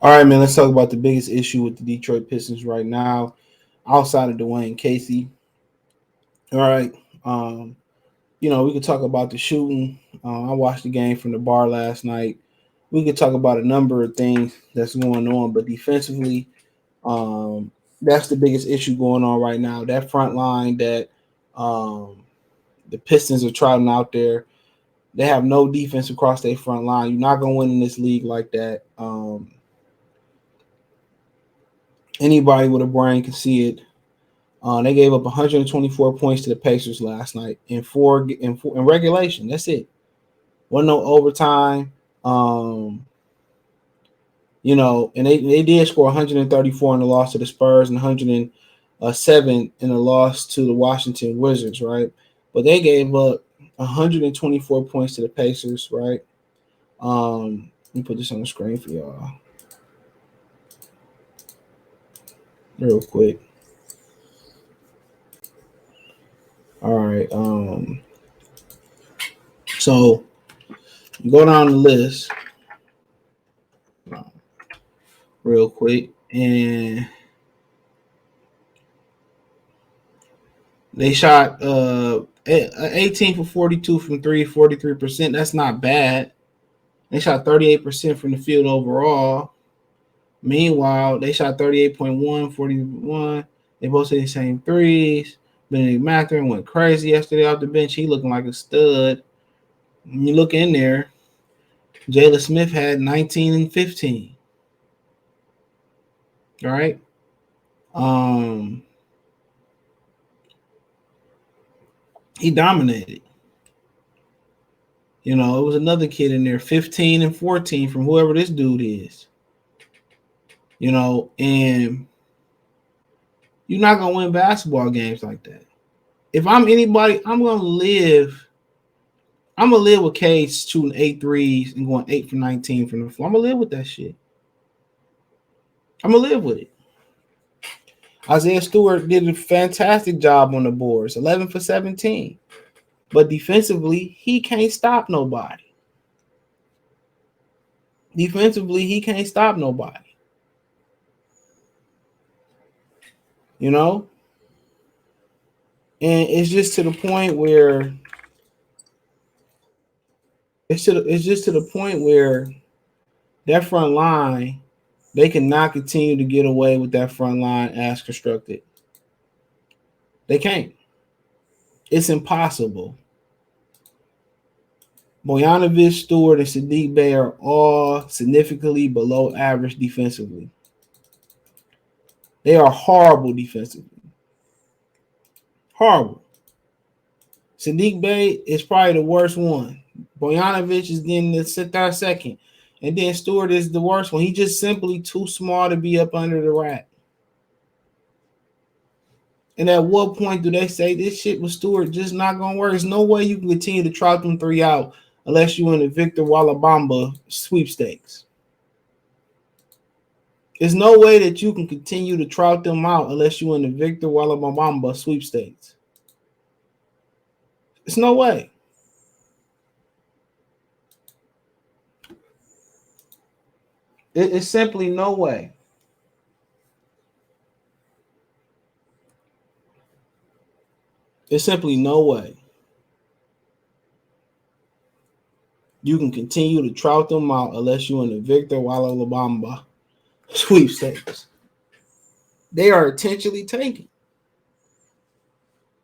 All right, man. Let's talk about the biggest issue with the Detroit Pistons right now, outside of Dwayne Casey. All right. Um, we could talk about the shooting. I watched the game from the bar last night. We could talk about a number of things that's going on, but defensively, um, that's the biggest issue going on right now. That front line that um, the Pistons are trotting out there, they have no defense across their front line. You're not gonna win in this league like that. Anybody with a brain can see it. They gave up 124 points to the Pacers last night in regulation. That's it. Wasn't no overtime. Um, and they did score 134 in the loss to the Spurs and 107 in the loss to the Washington Wizards, right? But they gave up 124 points to the Pacers, right? Let me put this on the screen for y'all real quick. All right. So go down the list real quick, and they shot 18 for 42 from three, 43%. That's not bad. They shot 38% from the field overall. Meanwhile, they shot 38.1, 41. They both hit the same threes. Benedict Mathurin went crazy yesterday off the bench. He looking like a stud. When you look in there, Jalen Smith had 19 and 15. All right. He dominated. It was another kid in there, 15 and 14 from whoever this dude is. And you're not gonna win basketball games like that. If I'm anybody, I'm gonna live with Cade shooting 8 threes and going 8 for 19 from the floor. I'm gonna live with that shit. I'm gonna live with it. Isaiah Stewart did a fantastic job on the boards, 11 for 17. But defensively, he can't stop nobody. Defensively, he can't stop nobody. And it's just to the point where that front line, they cannot continue to get away with that front line as constructed. They can't. It's impossible. Bojanovic, Stewart, and Sadiq Bey are all significantly below average defensively. They are horrible defensively. Horrible. Sadiq Bey is probably the worst one. Bojanovic is getting the third second. And then Stewart is the worst one. He's just simply too small to be up under the rack. And at what point do they say this shit with Stewart just not going to work? There's no way you can continue to trot them three out unless you in the Victor Wallabamba sweepstakes. There's no way that you can continue to trot them out unless you in the Victor Wallabamba sweepstakes. There's no way. It's simply no way. There's simply no way you can continue to trout them out unless you're in the Victor Wallabamba sweepstakes. They are intentionally tanking.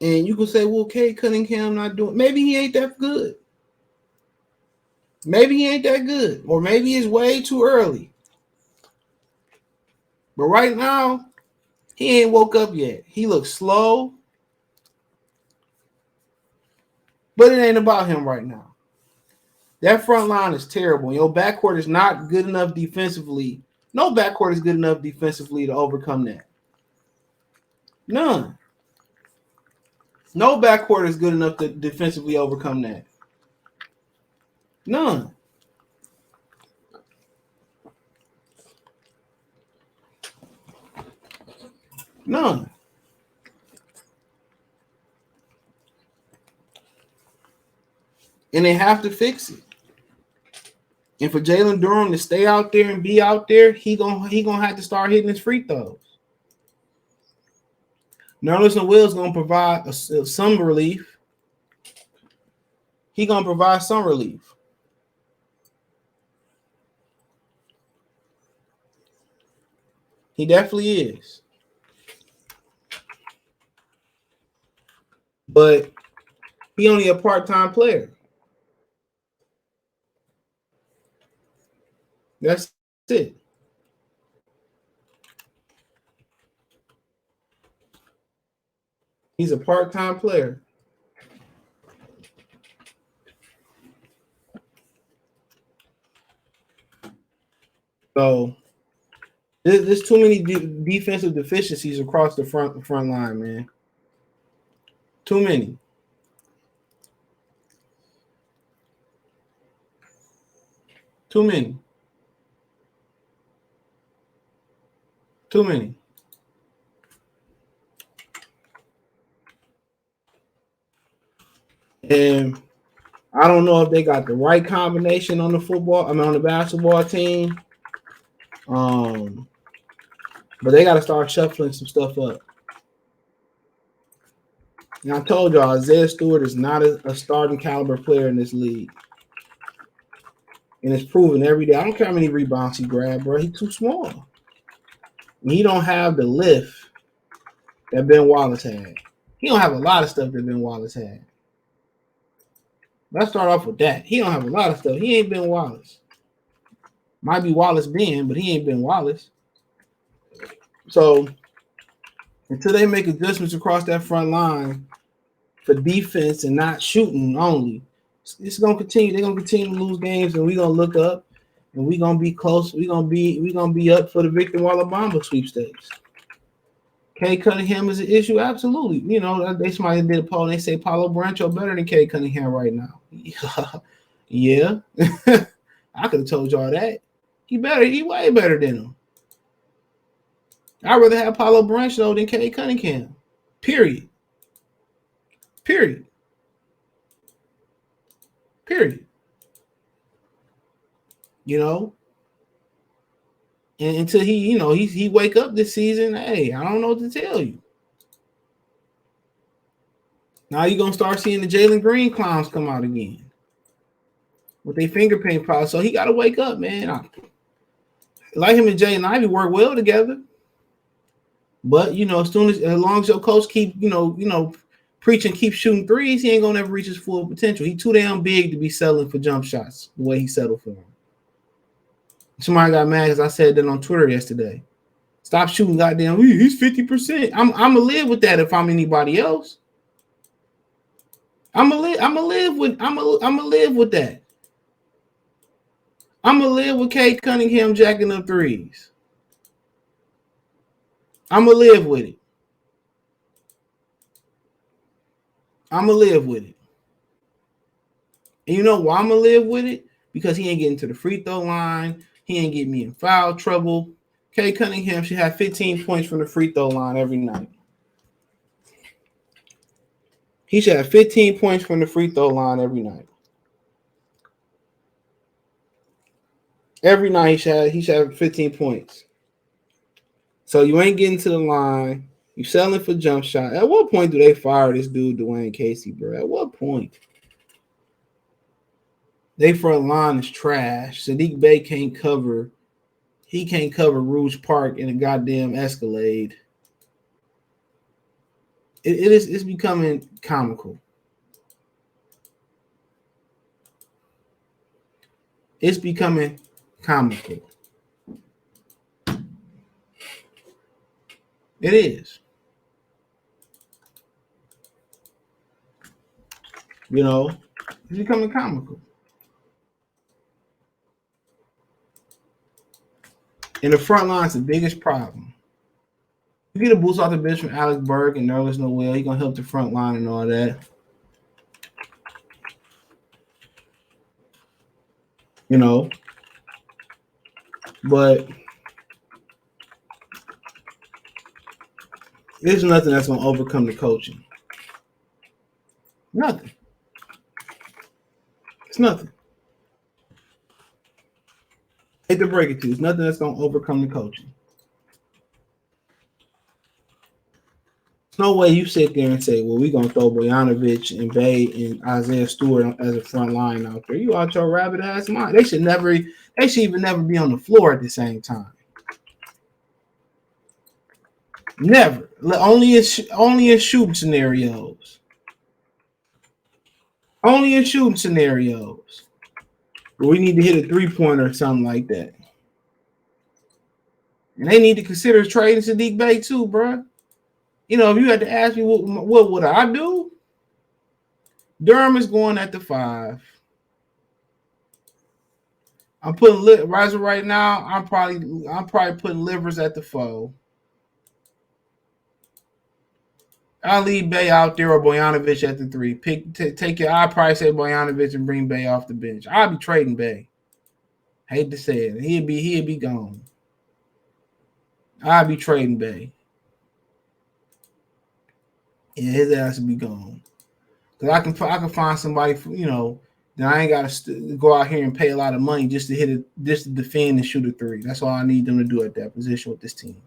And you can say, well, Cade Cunningham not doing. Maybe he ain't that good. Maybe he ain't that good. Or maybe it's way too early. But right now, he ain't woke up yet. He looks slow. But it ain't about him right now. That front line is terrible. Your backcourt is not good enough defensively. No backcourt is good enough defensively to overcome that. None. No backcourt is good enough to defensively overcome that. None. None. And they have to fix it. And for Jalen Durham to stay out there and be out there, he gonna have to start hitting his free throws. Nerlens Noel's gonna provide some relief. He gonna provide some relief. He definitely is. But he only a part-time player. That's it. He's a part-time player. So there's too many defensive deficiencies across the front line, man. Too many. Too many. Too many. And I don't know if they got the right combination on the on the basketball team. But they got to start shuffling some stuff up. And I told y'all, Isaiah Stewart is not a starting caliber player in this league. And it's proven every day. I don't care how many rebounds he grabbed, bro. He's too small. And he don't have the lift that Ben Wallace had. He don't have a lot of stuff that Ben Wallace had. Let's start off with that. He don't have a lot of stuff. He ain't Ben Wallace. Might be Wallace Ben, but he ain't Ben Wallace. So until they make adjustments across that front line for defense and not shooting only, it's gonna continue. They're gonna continue to lose games, and we're gonna look up and we're gonna be close. We're gonna be up for the Victor Wembanyama sweepstakes. Kay Cunningham is an issue, absolutely. You know, they somebody did a poll and they say Paulo Brancho better than Kay Cunningham right now. Yeah. I could have told y'all that. He way better than him. I'd rather have Paulo Brancho than Kay Cunningham. Period. You know? And until he wake up this season, hey, I don't know what to tell you. Now you're gonna start seeing the Jalen Green clowns come out again with their finger paint powder. So he gotta wake up, man. Like him and Jay and Ivy work well together. But as long as your coach keep, preaching, keep shooting threes, he ain't gonna ever reach his full potential. He's too damn big to be settling for jump shots the way he settled for them. Somebody got mad because I said that on Twitter yesterday. Stop shooting, goddamn. He's 50%. I'm gonna live with that if I'm anybody else. I'm gonna live with that. I'm gonna live with Kate Cunningham jacking up threes. I'm gonna live with it. I'm gonna live with it. And you know why I'm gonna live with it? Because he ain't getting to the free throw line. He ain't getting me in foul trouble. Kate Cunningham should have 15 points from the free throw line every night. He should have 15 points from the free throw line every night. Every night he should have 15 points. So you ain't getting to the line. You selling for jump shot. At what point do they fire this dude, Dwayne Casey, bro? At what point? They front line is trash. Sadiq Bey can't cover. He can't cover Rouge Park in a goddamn Escalade. It's becoming comical. It's becoming comical. It is. It's becoming comical. And the front line's the biggest problem. You get a boost off the bench from Alex Berg and Nerlens Noel. He's going to help the front line and all that. But there's nothing that's going to overcome the coaching. Nothing. It's nothing. hate to break it to you, it's nothing that's gonna overcome the coaching. There's no way you sit there and say, "Well, we're gonna throw Bojanovic and Bay and Isaiah Stewart as a front line out there." You out your rabbit ass mind. They should never. They should even never be on the floor at the same time. Never. Only in shooting scenarios. Only in shooting scenarios. We need to hit a 3-pointer or something like that. And they need to consider trading Sadiq Bey too, bro. You know, if you had to ask me what would I do, Durham is going at the 5. I'm putting Riser right now. I'm probably putting Livers at the 4. I'll leave Bey out there or Bojanovic at the 3. Take it. I'll probably say Bojanovic and bring Bey off the bench. I'll be trading Bey. Hate to say it. He'd be gone. I'll be trading Bey. Yeah, his ass will be gone. Cause I can find somebody for, then I ain't gotta go out here and pay a lot of money just to defend and shoot a 3. That's all I need them to do at that position with this team.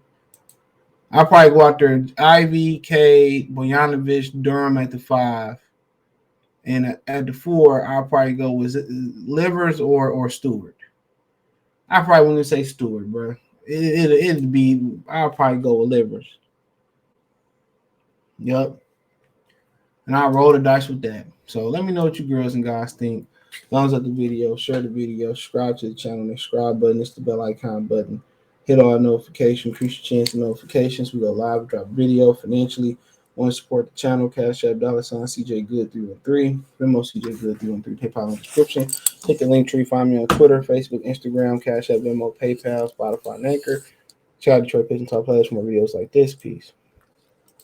I'll probably go out there, Ivy, K, Bojanovic, Durham at the 5. And at the 4, I'll probably go with Livers or Stewart. I probably wouldn't say Stewart, bro. It'd be, I'll probably go with Livers. Yep. And I'll roll the dice with that. So let me know what you girls and guys think. Thumbs up the video, share the video, subscribe to the channel. The subscribe button, it's the bell icon button. Hit all notifications, increase your chance of notifications. We go live, drop video financially. Want to support the channel? Cash App, $ CJ Good 313. Venmo CJ Good 313. PayPal in the description. Click the link tree. Find me on Twitter, Facebook, Instagram, Cash App, Venmo, PayPal, Spotify, and Anchor. Check out Detroit Pistons Top Players for more videos like this. Peace.